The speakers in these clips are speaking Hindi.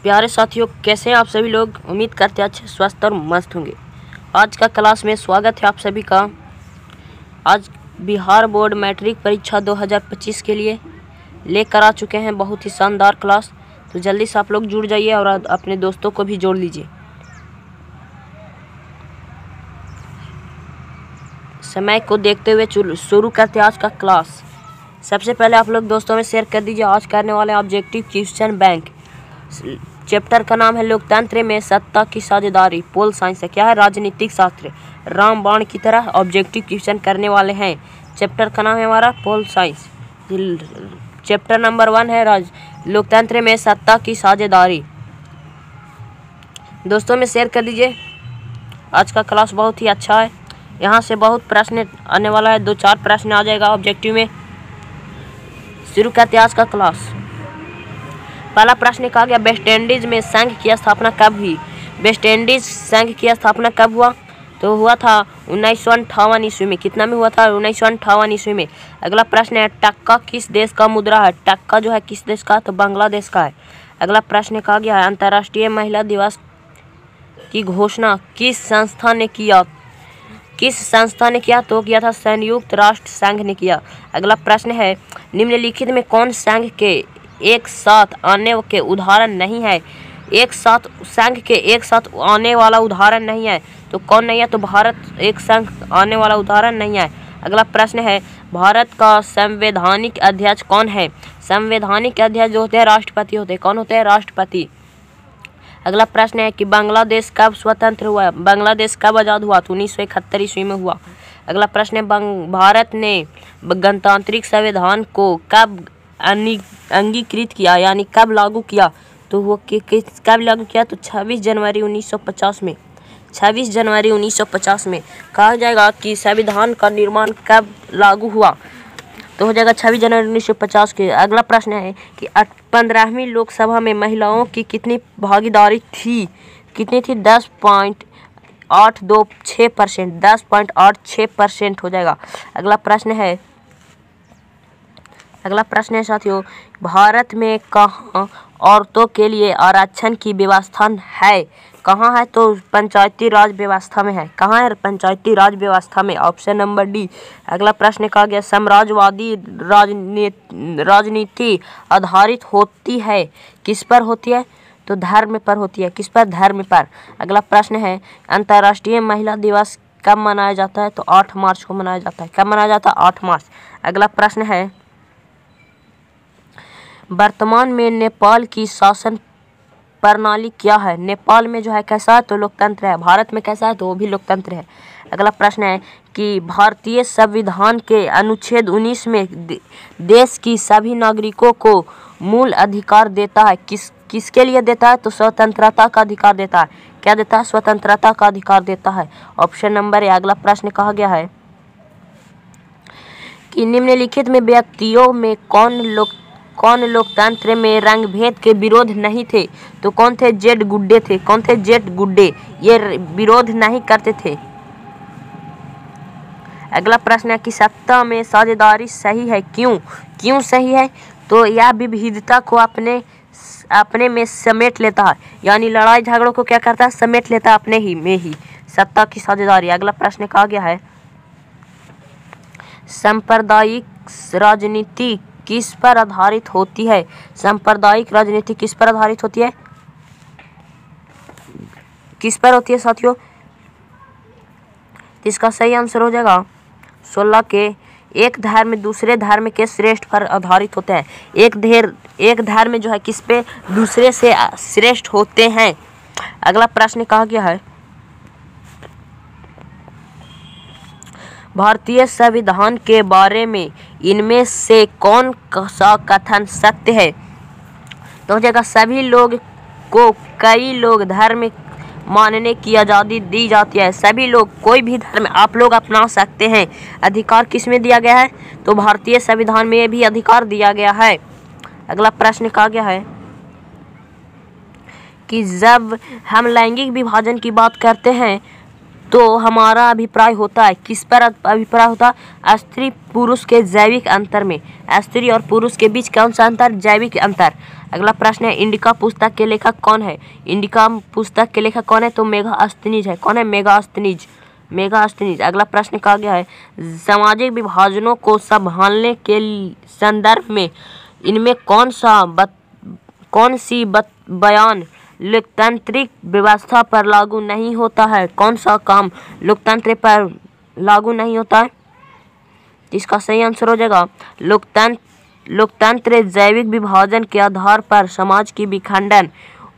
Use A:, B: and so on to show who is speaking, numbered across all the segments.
A: प्यारे साथियों, कैसे हैं आप सभी लोग। उम्मीद करते हैं अच्छे स्वस्थ और मस्त होंगे। आज का क्लास में स्वागत है आप सभी का। आज बिहार बोर्ड मैट्रिक परीक्षा 2025 के लिए लेकर आ चुके हैं बहुत ही शानदार क्लास। तो जल्दी से आप लोग जुड़ जाइए और अपने दोस्तों को भी जोड़ लीजिए। समय को देखते हुए शुरू करते हैं आज का क्लास। सबसे पहले आप लोग दोस्तों में शेयर कर दीजिए। आज करने वाले ऑब्जेक्टिव क्वेश्चन बैंक। चैप्टर का नाम है लोकतंत्र में सत्ता की साझेदारी। पोल साइंस है, क्या है, राजनीतिक शास्त्र। रामबाण की तरह ऑब्जेक्टिव क्वेश्चन करने वाले हैं। चैप्टर का नाम है हमारा पोल साइंस। चैप्टर नंबर 1 है लोकतंत्र में सत्ता की साझेदारी। दोस्तों में शेयर कर दीजिए। आज का क्लास बहुत ही अच्छा है। यहाँ से बहुत प्रश्न आने वाला है, 2-4 प्रश्न आ जाएगा ऑब्जेक्टिव में। शुरू करते हैं आज का क्लास। पहला प्रश्न कहा गया, वेस्ट इंडीज में संघ की स्थापना कब हुई। वेस्ट इंडीज संघ की स्थापना कब हुआ, तो हुआ था 1958 ईस्वी में। कितना में हुआ था, 1958 ईस्वी में। अगला प्रश्न है, टक्का किस देश का मुद्रा है। टक्का जो है किस देश का, तो बांग्लादेश का है। अगला प्रश्न कहा गया है, अंतर्राष्ट्रीय महिला दिवस की घोषणा किस संस्था ने किया। किस संस्था ने किया, तो किया था संयुक्त राष्ट्र संघ ने किया। अगला प्रश्न है, निम्नलिखित में कौन संघ के एक साथ आने के उदाहरण नहीं है। एक साथ संघ के एक साथ आने वाला उदाहरण नहीं है, तो कौन नहीं है, तो भारत एक संघ आने वाला उदाहरण नहीं है। अगला प्रश्न है, भारत का संवैधानिक अध्यक्ष कौन है। संवैधानिक अध्यक्ष जो होते हैं राष्ट्रपति होते हैं। कौन होते हैं, राष्ट्रपति। अगला प्रश्न है कि बांग्लादेश कब स्वतंत्र हुआ। बांग्लादेश कब आज़ाद हुआ, तो 1971 ईस्वी में हुआ। अगला प्रश्न है, भारत ने गणतांत्रिक संविधान को कब अंगीकृत किया, यानी कब लागू किया, तो वो कब लागू किया, तो 26 जनवरी 1950 में। 26 जनवरी 1950 में कहा जाएगा कि संविधान का निर्माण कब लागू हुआ, तो हो जाएगा 26 जनवरी 1950 के। अगला प्रश्न है कि 15वीं लोकसभा में महिलाओं की कितनी भागीदारी थी। कितनी थी, 10.826%। 10.86% हो जाएगा। अगला प्रश्न है साथियों, भारत में कहाँ औरतों के लिए आरक्षण की व्यवस्था है। कहाँ है, तो पंचायती राज व्यवस्था में है। कहाँ है, पंचायती राज व्यवस्था में। Option number D. अगला प्रश्न कहा गया, साम्राज्यवादी राजनीति आधारित होती है, किस पर होती है, तो धर्म पर होती है। किस पर, धर्म पर। अगला प्रश्न है, अंतर्राष्ट्रीय महिला दिवस कब मनाया जाता है, तो 8 मार्च को मनाया जाता है। कब मनाया जाता है, 8 मार्च। अगला प्रश्न है, वर्तमान में नेपाल की शासन प्रणाली क्या है। नेपाल में जो है कैसा है, तो लोकतंत्र है। भारत में कैसा है, तो वो भी लोकतंत्र है। अगला प्रश्न है कि भारतीय संविधान के अनुच्छेद 19 में देश की सभी नागरिकों को मूल अधिकार देता है। किसके लिए देता है, तो स्वतंत्रता का अधिकार देता है। क्या देता है, स्वतंत्रता का अधिकार देता है। Option number A. अगला प्रश्न कहा गया है कि निम्नलिखित में व्यक्तियों में कौन लोकतंत्र में रंग भेद के विरोध नहीं थे, तो कौन थे, जेड गुड्डे थे। कौन थे, जेड गुड्डे। ये विरोध नहीं करते थे। अगला प्रश्न है कि सत्ता में साझेदारी सही है, क्यों सही है, तो यह विविधता को अपने में समेट लेता है, यानी लड़ाई झगड़ों को क्या करता है, समेट लेता है अपने ही में ही। सत्ता की साझेदारी। अगला प्रश्न कहा गया है, सांप्रदायिक राजनीति किस पर आधारित होती है। सांप्रदायिक राजनीति किस पर आधारित होती है, किस पर होती है साथियों। इसका सही आंसर हो जाएगा 16 के। एक धर्म दूसरे धर्म के श्रेष्ठ पर आधारित होते हैं। एक धर्म जो है किस पे, दूसरे से श्रेष्ठ होते हैं। अगला प्रश्न कहा गया है, भारतीय संविधान के बारे में इनमें से कौन सा कथन सत्य है, तो हो जाएगा सभी लोग को कई लोग धर्म मानने की आज़ादी दी जाती है। सभी लोग, कोई भी धर्म आप लोग अपना सकते हैं। अधिकार किस में दिया गया है, तो भारतीय संविधान में भी अधिकार दिया गया है। अगला प्रश्न कहा गया है कि जब हम लैंगिक विभाजन की बात करते हैं तो हमारा अभिप्राय होता है, किस पर अभिप्राय होता है? स्त्री पुरुष के जैविक अंतर में। स्त्री और पुरुष के बीच कौन सा अंतर? जैविक अंतर। अगला प्रश्न है, इंडिका पुस्तक के लेखक कौन है? इंडिका पुस्तक के लेखक कौन है? तो मेगास्थनीज है। कौन है? मेगास्थनीज। अगला प्रश्न कहा गया है, सामाजिक विभाजनों को संभालने के संदर्भ में इनमें कौन सी बयान लोकतांत्रिक व्यवस्था पर लागू नहीं होता है? कौन सा काम लोकतंत्र पर लागू नहीं होता है? इसका सही आंसर हो जाएगा लोकतंत्र जैविक विभाजन के आधार पर समाज की विखंडन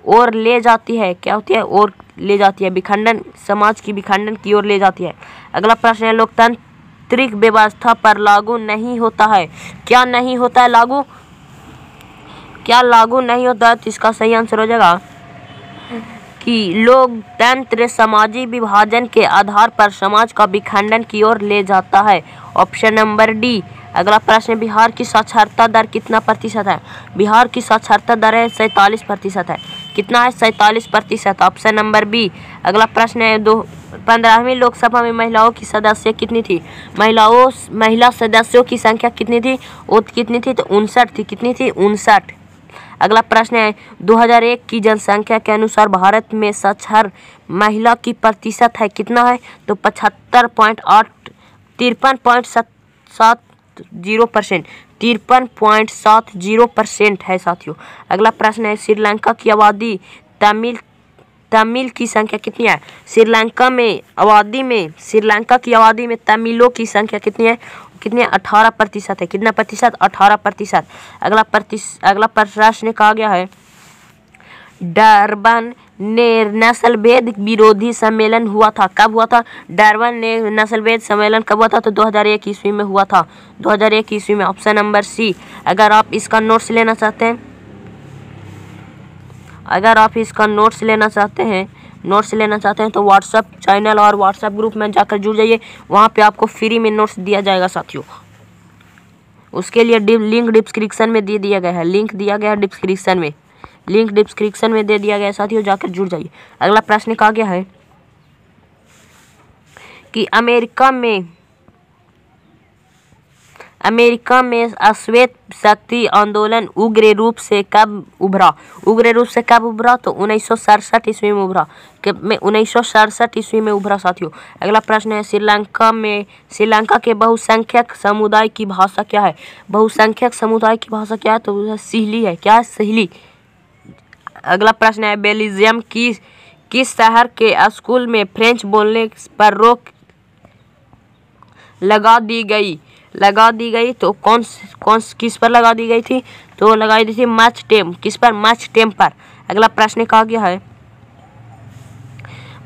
A: और ले जाती है। क्या होती है? और ले जाती है। विखंडन, समाज की विखंडन की ओर ले जाती है। अगला प्रश्न है, लोकतांत्रिक व्यवस्था पर लागू नहीं होता है। क्या नहीं होता है लागू? क्या लागू नहीं होता है? तो इसका सही आंसर हो जाएगा कि लोकतंत्र सामाजिक विभाजन के आधार पर समाज का विखंडन की ओर ले जाता है। Option number D. अगला प्रश्न, बिहार की साक्षरता दर कितना प्रतिशत है? बिहार की साक्षरता दर है 47% है। कितना है? 47%। Option number B. अगला प्रश्न है, 15वीं लोकसभा में महिलाओं की सदस्य कितनी थी? महिला सदस्यों की संख्या कितनी थी? वो कितनी थी? तो 59 थी। कितनी थी? 59। अगला प्रश्न है, 2001 की जनसंख्या के अनुसार भारत में साक्षर महिला की प्रतिशत है कितना है? तो 53.70% 53.70% है साथियों। अगला प्रश्न है, श्रीलंका की आबादी तमिल की संख्या कितनी है? श्रीलंका की आबादी में तमिलों की संख्या कितनी है? 18% है। कितना प्रतिशत? 18%। अगला प्रश्न कहा गया है, डरबन ने नस्लभेद विरोधी सम्मेलन हुआ था। कब हुआ था? डरबन ने नस्लभेद सम्मेलन कब हुआ था? तो 2001 ईस्वी में हुआ था। 2001 ईस्वी में। Option number C. अगर आप इसका नोट्स लेना चाहते हैं तो व्हाट्सएप चैनल और व्हाट्सएप ग्रुप में जाकर जुड़ जाइए। वहाँ पे आपको फ्री में नोट्स दिया जाएगा साथियों। उसके लिए लिंक डिस्क्रिप्शन में दे दिया गया है। लिंक दिया गया है डिस्क्रिप्शन में दे दिया गया है साथियों, जाकर जुड़ जाइए। अगला प्रश्न कहा गया है कि अमेरिका में अश्वेत शक्ति आंदोलन उग्र रूप से कब उभरा? तो 1967 ईस्वी में उभरा। 1967 ईस्वी में उभरा साथियों। अगला प्रश्न है, श्रीलंका के बहुसंख्यक समुदाय की भाषा क्या है? बहुसंख्यक समुदाय की भाषा क्या है? तो सिहली है। क्या है? सिहली। अगला प्रश्न है, बेल्जियम किस शहर के स्कूल में फ्रेंच बोलने पर रोक लगा दी गई? तो किस पर लगा दी गई थी? तो लगाई दी थी मैचटेम। किस पर? मैचटेम पर। अगला प्रश्न कहा गया है,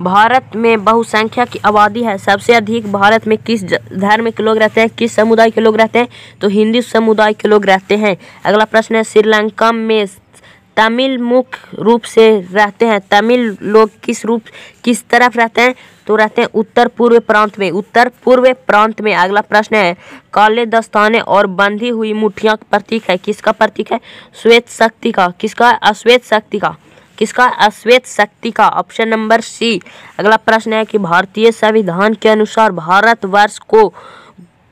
A: भारत में बहुसंख्या की आबादी है। सबसे अधिक भारत में किस धर्म के लोग रहते हैं? किस समुदाय के लोग रहते हैं? तो हिंदू समुदाय के लोग रहते हैं। अगला प्रश्न है, श्रीलंका में तमिल मुख्य रूप से रहते हैं। तमिल लोग किस तरफ रहते हैं? तो रहते हैं उत्तर पूर्व प्रांत में। अगला प्रश्न है, काले दस्ताने और बंधी हुई मुठ्ठियां प्रतीक है। किसका प्रतीक है? श्वेत शक्ति का। किसका? अश्वेत शक्ति का। Option number C. अगला प्रश्न है कि भारतीय संविधान के अनुसार भारतवर्ष को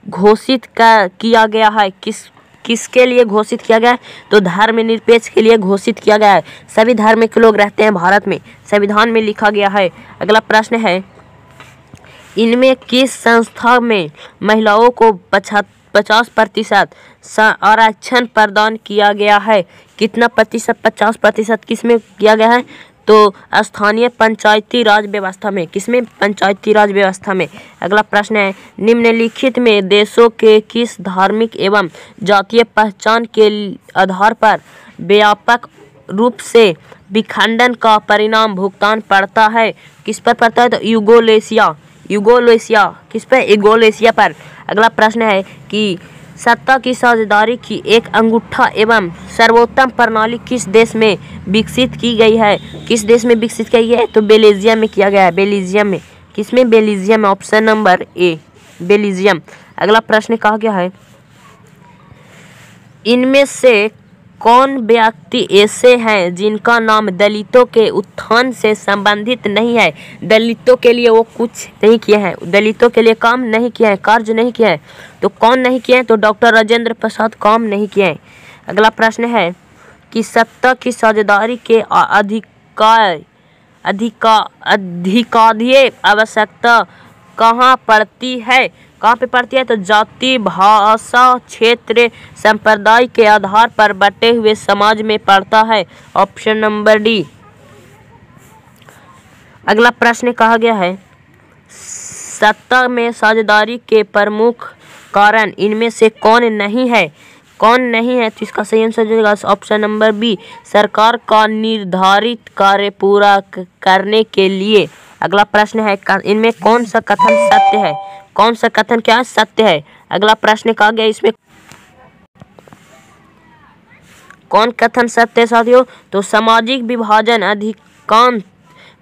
A: घोषित किया गया है। किसके लिए घोषित किया गया है? तो धर्मनिरपेक्ष के लिए घोषित किया गया है। सभी धर्म के लोग रहते हैं भारत में, संविधान में लिखा गया है। अगला प्रश्न है, इनमें किस संस्था में महिलाओं को 50% आरक्षण प्रदान किया गया है? कितना प्रतिशत? 50% किसमें किया गया है? तो स्थानीय पंचायती राज व्यवस्था में। किसमें? पंचायती राज व्यवस्था में। अगला प्रश्न है, निम्नलिखित में देशों के किस धार्मिक एवं जातीय पहचान के आधार पर व्यापक रूप से विखंडन का परिणाम भुगतान पड़ता है? किस पर पड़ता है? तो यूगोलेशिया। किस पर? यूगोलेशिया पर। अगला प्रश्न है कि सत्ता की साझेदारी की एक अंगूठा एवं सर्वोत्तम प्रणाली किस देश में विकसित की गई है? किस देश में विकसित की गई है? तो बेल्जियम में किया गया है। बेल्जियम में। किसमें? बेल्जियम में। Option number A, Belgium. अगला प्रश्न कहा गया है, इनमें से कौन व्यक्ति ऐसे हैं जिनका नाम दलितों के उत्थान से संबंधित नहीं है? दलितों के लिए वो कुछ नहीं किए हैं, दलितों के लिए काम नहीं किए हैं, कार्य नहीं किए हैं। तो कौन नहीं किए हैं? तो डॉक्टर राजेंद्र प्रसाद काम नहीं किए हैं। अगला प्रश्न है कि सत्ता की साझेदारी के अधिकाधिक आवश्यकता कहाँ पड़ती है? कहाँ पे पड़ती है? तो जाति, भाषा, क्षेत्र, संप्रदाय के आधार पर बटे हुए समाज में पड़ता है। Option number D. अगला प्रश्न कहा गया है सत्ता में साझेदारी के प्रमुख कारण इनमें से कौन नहीं है? कौन नहीं है? तो इसका सही आंसर हो जाएगा ऑप्शन नंबर बी, सरकार का निर्धारित कार्य पूरा करने के लिए। अगला प्रश्न है इनमें कौन सा कथन सत्य है? कौन सा कथन क्या है? सत्य है। अगला प्रश्न कहा गया इसमें कौन कथन सत्य है साथियों? तो सामाजिक विभाजन अधिकांश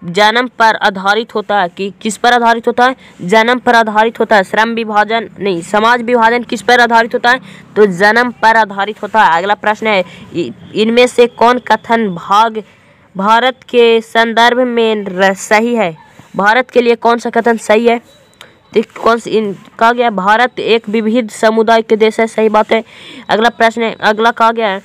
A: जन्म पर आधारित होता है। कि किस पर आधारित होता है? जन्म पर आधारित होता है। श्रम विभाजन नहीं, समाज विभाजन किस पर आधारित होता है? तो जन्म पर आधारित होता है। अगला प्रश्न है इनमें से कौन कथन भारत के संदर्भ में सही है? भारत के लिए कौन सा कथन सही है? कौन कहा गया भारत एक विविध समुदाय के देश है, सही बात है। अगला प्रश्न है अगला कहा गया है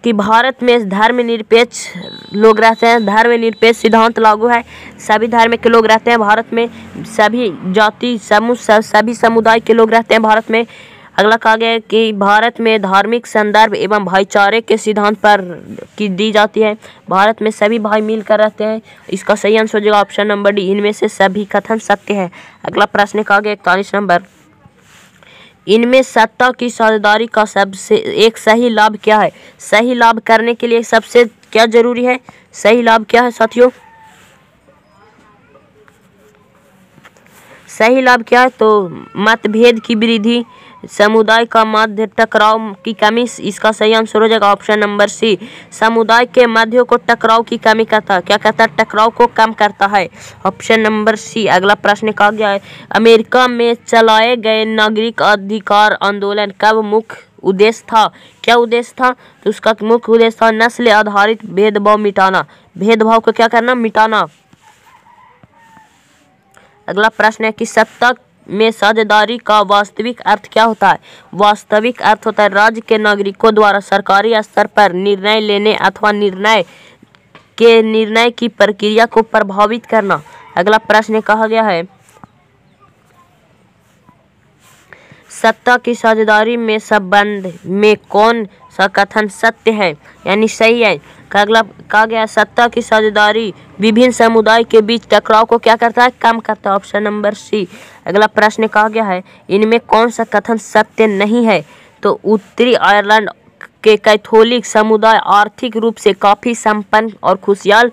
A: कि भारत में धर्मनिरपेक्ष लोग रहते हैं, धर्मनिरपेक्ष सिद्धांत लागू है, सभी धर्म के लोग रहते हैं भारत में, सभी जाति समूह सभी समुदाय के लोग रहते हैं भारत में। अगला कहा गया है कि भारत में धार्मिक संदर्भ एवं भाईचारे के सिद्धांत पर की दी जाती है, भारत में सभी भाई मिलकर रहते हैं। इसका सही आंसर हो जाएगा ऑप्शन नंबर डी, इनमें से सभी कथन सत्य है। अगला प्रश्न कहा गया 41 नंबर, इनमें सत्ता की साझेदारी का सबसे एक सही लाभ क्या है? सही लाभ करने के लिए सबसे क्या जरूरी है? सही लाभ क्या है साथियों? सही लाभ क्या है? तो मतभेद की वृद्धि, समुदाय का मध्य टकराव की कमी। इसका सही आंसर हो जाएगा ऑप्शन नंबर सी, समुदाय के मध्य को टकराव की कमी करता है। क्या कहता है? टकराव को कम करता है। Option number C. अगला प्रश्न कहा गया है अमेरिका में चलाए गए नागरिक अधिकार आंदोलन कब मुख्य उद्देश्य था? क्या उद्देश्य था? तो उसका मुख्य उद्देश्य था नस्ल आधारित भेदभाव मिटाना, भेदभाव को क्या करना? मिटाना। अगला प्रश्न है कि सत्ता में साझेदारी का वास्तविक अर्थ क्या होता है? वास्तविक अर्थ होता है राज्य के नागरिकों द्वारा सरकारी स्तर पर निर्णय लेने अथवा निर्णय की प्रक्रिया को प्रभावित करना। अगला प्रश्न कहा गया है सत्ता की साझेदारी में संबंध में कौन सा कथन सत्य है यानी सही है? अगला कहा गया सत्ता की साझेदारी विभिन्न समुदाय के बीच टकराव को क्या करता है? कम करता है। Option number C. अगला प्रश्न कहा गया है इनमें कौन सा कथन सत्य नहीं है? तो उत्तरी आयरलैंड के कैथोलिक समुदाय आर्थिक रूप से काफी संपन्न और खुशहाल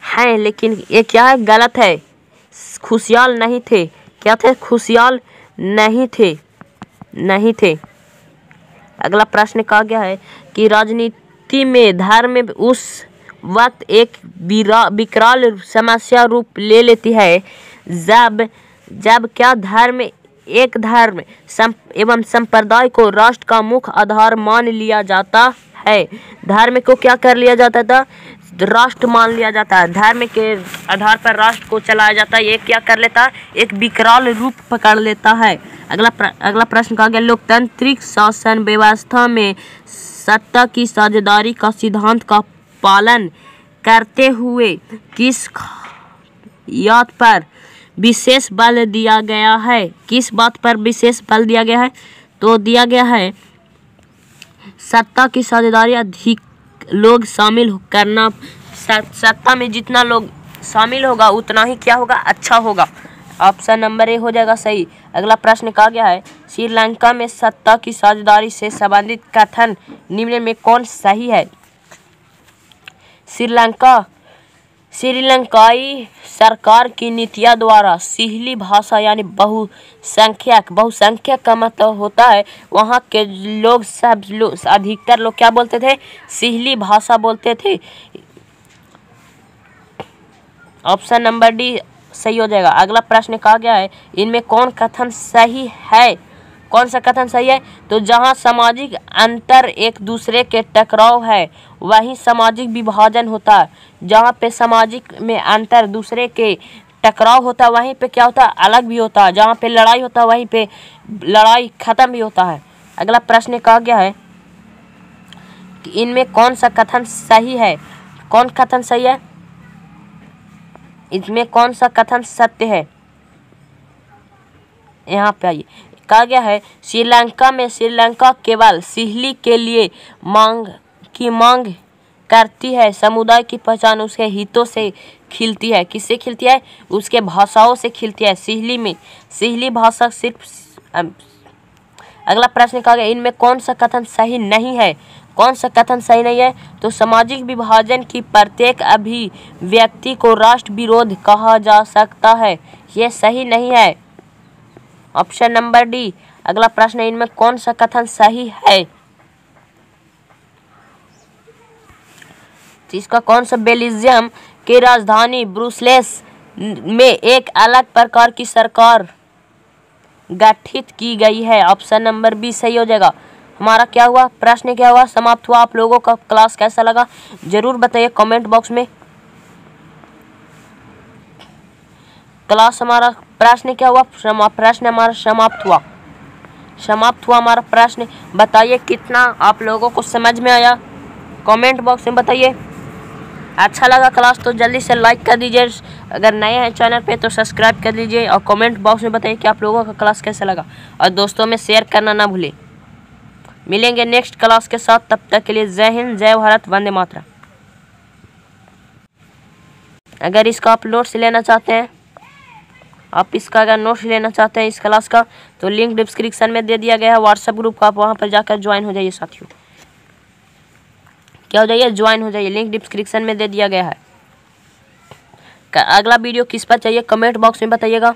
A: हैं, लेकिन ये क्या है? गलत है, खुशहाल नहीं थे। क्या थे? खुशहाल नहीं थे। अगला प्रश्न कहा गया है कि राजनीति में धर्म उस वक्त एक विकराल समस्या रूप ले लेती है जब क्या धर्म एवं संप्रदाय को राष्ट्र का मुख्य आधार मान लिया जाता है। धर्म को क्या कर लिया जाता था? राष्ट्र मान लिया जाता है, धर्म के आधार पर राष्ट्र को चलाया जाता है। ये क्या कर लेता है? एक विकराल रूप पकड़ लेता है। अगला प्रश्न कहा गया लोकतांत्रिक शासन व्यवस्था में सत्ता की साझेदारी का सिद्धांत का पालन करते हुए किस बात पर विशेष बल दिया गया है? किस बात पर विशेष बल दिया गया है? तो दिया गया है सत्ता की साझेदारी अधिक लोग शामिल करना। सत्ता में जितना लोग शामिल होगा उतना ही क्या होगा? अच्छा होगा। ऑप्शन नंबर ए हो जाएगा सही। अगला प्रश्न कहा गया है श्रीलंका में सत्ता की साझेदारी से संबंधित कथन निम्न में कौन सही है? श्रीलंकाई सरकार की नीतियों द्वारा सिहली भाषा यानी बहुसंख्यक का मतलब होता है वहाँ के लोग अधिकतर लोग क्या बोलते थे? सिहली भाषा बोलते थे। ऑप्शन नंबर डी सही हो जाएगा। अगला प्रश्न कहा गया है इनमें कौन कथन सही है? कौन सा कथन सही है? तो जहाँ सामाजिक अंतर एक दूसरे के टकराव है वहीं सामाजिक विभाजन होता है। जहाँ पे सामाजिक में अंतर दूसरे के टकराव होता है वहीं पे क्या होता है? अलग भी होता है। जहाँ पे लड़ाई होता है वहीं पे लड़ाई खत्म भी होता है। अगला प्रश्न कहा गया है कि इनमें कौन सा कथन सही है? कौन कथन सही है? इसमें कौन सा कथन सत्य है? यहाँ पे आइए, कहा गया है श्रीलंका केवल सिल्ली के लिए मांग करती है। समुदाय की पहचान उसके हितों से खिलती है। किससे खिलती है? उसके भाषाओं से खिलती है। सिल्ली भाषा सिर्फ अगला प्रश्न कहा गया इनमें कौन सा कथन सही नहीं है? कौन सा कथन सही नहीं है? तो सामाजिक विभाजन की प्रत्येक अभिव्यक्ति को राष्ट्र विरोध कहा जा सकता है। यह सही नहीं है। Option number D. अगला प्रश्न इनमें कौन सा कथन सही है? इसका कौन सा? बेल्जियम की राजधानी ब्रुसेल्स में एक अलग प्रकार की सरकार गठित की गई है। ऑप्शन नंबर बी सही हो जाएगा। हमारा क्या हुआ? प्रश्न क्या हुआ? समाप्त हुआ। आप लोगों का क्लास कैसा लगा जरूर बताइए कमेंट बॉक्स में। क्लास हमारा प्रश्न क्या हुआ? प्रश्न हमारा समाप्त हुआ हमारा प्रश्न। बताइए कितना आप लोगों को समझ में आया, कमेंट बॉक्स में बताइए। अच्छा लगा क्लास तो जल्दी से लाइक कर दीजिए, अगर नए हैं चैनल पे तो सब्सक्राइब कर लीजिए और कमेंट बॉक्स में बताइए कि आप लोगों का क्लास कैसा लगा और दोस्तों में शेयर करना ना भूलें। मिलेंगे नेक्स्ट क्लास के साथ, तब तक के लिए जय हिंद, जय भारत, वंदे मातरम। अगर इसका आप नोट्स लेना चाहते हैं, अगर नोट्स लेना चाहते हैं इस क्लास का तो लिंक डिस्क्रिप्शन में दे दिया गया है व्हाट्सएप ग्रुप का, आप वहाँ पर जाकर ज्वाइन हो जाइए साथियों। क्या हो जाइए? ज्वाइन हो जाइए, लिंक डिस्क्रिप्शन में दे दिया गया है। अगला वीडियो किस पर चाहिए कमेंट बॉक्स में बताइएगा।